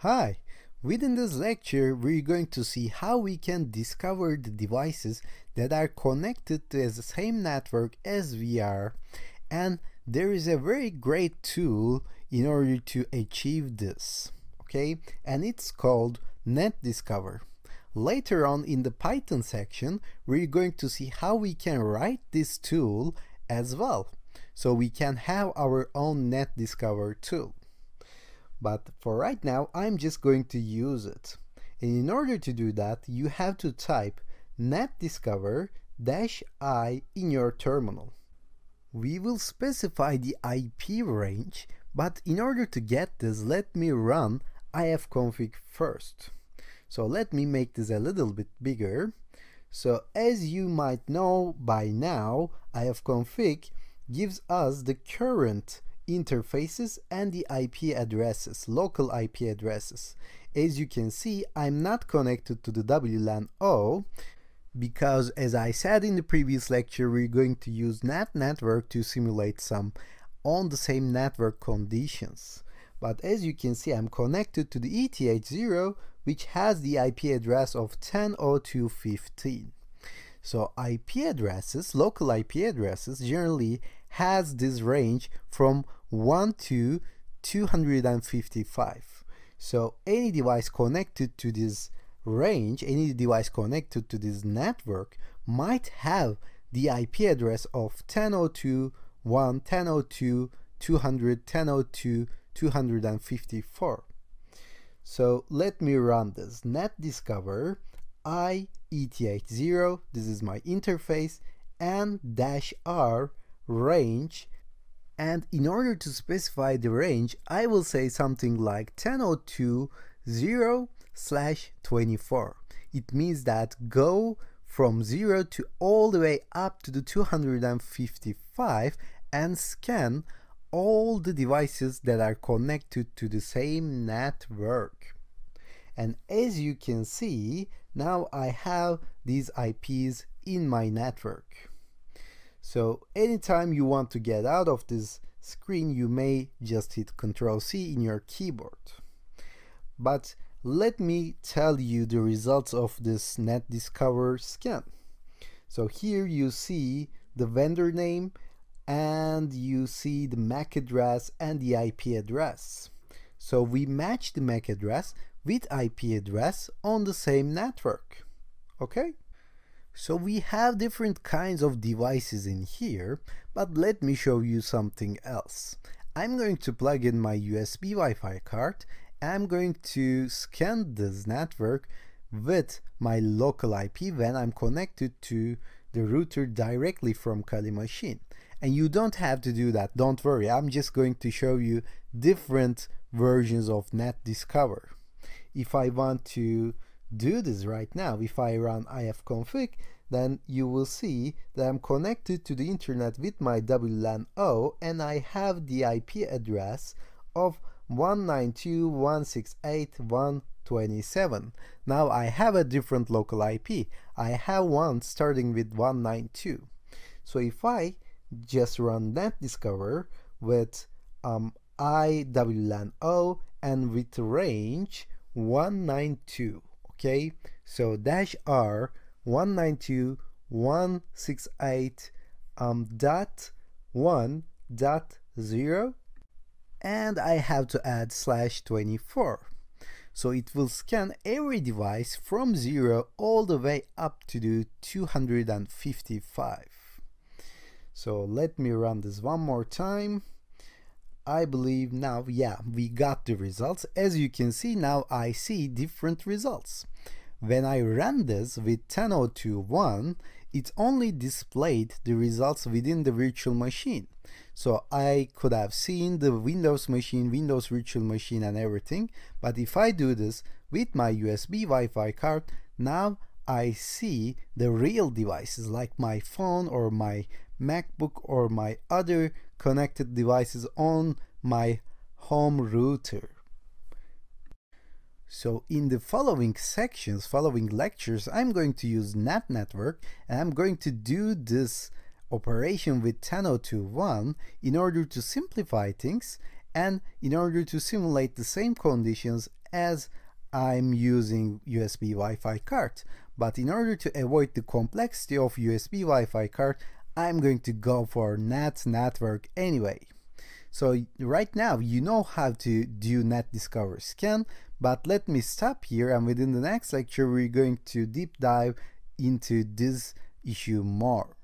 Hi! Within this lecture, we're going to see how we can discover the devices that are connected to the same network as we are. And there is a very great tool in order to achieve this. Okay? And it's called Netdiscover. Later on in the Python section, we're going to see how we can write this tool as well. So we can have our own Netdiscover tool. But for right now, I'm just going to use it. And in order to do that, you have to type netdiscover-i in your terminal. We will specify the IP range, but in order to get this, let me run ifconfig first. So let me make this a little bit bigger. So as you might know by now, ifconfig gives us the current interfaces and the IP addresses, local IP addresses. As you can see, I'm not connected to the WLAN O because, as I said in the previous lecture, we're going to use NAT network to simulate some on the same network conditions. But as you can see, I'm connected to the ETH0, which has the IP address of 10.02.15. So IP addresses, local IP addresses, generally has this range from 1 to 255. So any device connected to this range, any device connected to this network might have the IP address of 10.02.1, 10.02, 200, 10.02, 254. So let me run this. Netdiscover ETH0, this is my interface, and -r range. And in order to specify the range, I will say something like 10.02.0/24. It means that go from 0 to all the way up to the 255 and scan all the devices that are connected to the same network. And as you can see, now I have these IPs in my network. So anytime you want to get out of this screen, you may just hit Ctrl+C in your keyboard. But let me tell you the results of this Netdiscover scan. So here you see the vendor name and you see the MAC address and the IP address. So we match the MAC address with IP address on the same network. Okay? So we have different kinds of devices in here, but let me show you something else. I'm going to plug in my USB Wi-Fi card. I'm going to scan this network with my local IP when I'm connected to the router directly from Kali machine. And you don't have to do that, don't worry. I'm just going to show you different versions of Netdiscover. If I want to do this right now, if I run ifconfig, then you will see that I'm connected to the internet with my WLAN O and I have the IP address of 192.168.127. Now I have a different local IP. I have one starting with 192. So if I just run Netdiscover with IWLAN-O and with range 192, okay? So -r 192.168.1.0 and I have to add /24. So it will scan every device from 0 all the way up to the 255. So let me run this one more time. I believe now, yeah, we got the results. As you can see, now I see different results. When I ran this with 10.02.1, it only displayed the results within the virtual machine. So I could have seen the Windows machine, Windows virtual machine and everything. But if I do this with my USB Wi-Fi card, now I see the real devices like my phone or my MacBook or my other connected devices on my home router. So in the following sections, following lectures, I'm going to use NAT network and I'm going to do this operation with 10.02.1 in order to simplify things and in order to simulate the same conditions as I'm using USB Wi-Fi card. But in order to avoid the complexity of USB Wi-Fi card, I'm going to go for NAT network anyway. So right now you know how to do Netdiscover scan, but let me stop here, and within the next lecture we're going to deep dive into this issue more.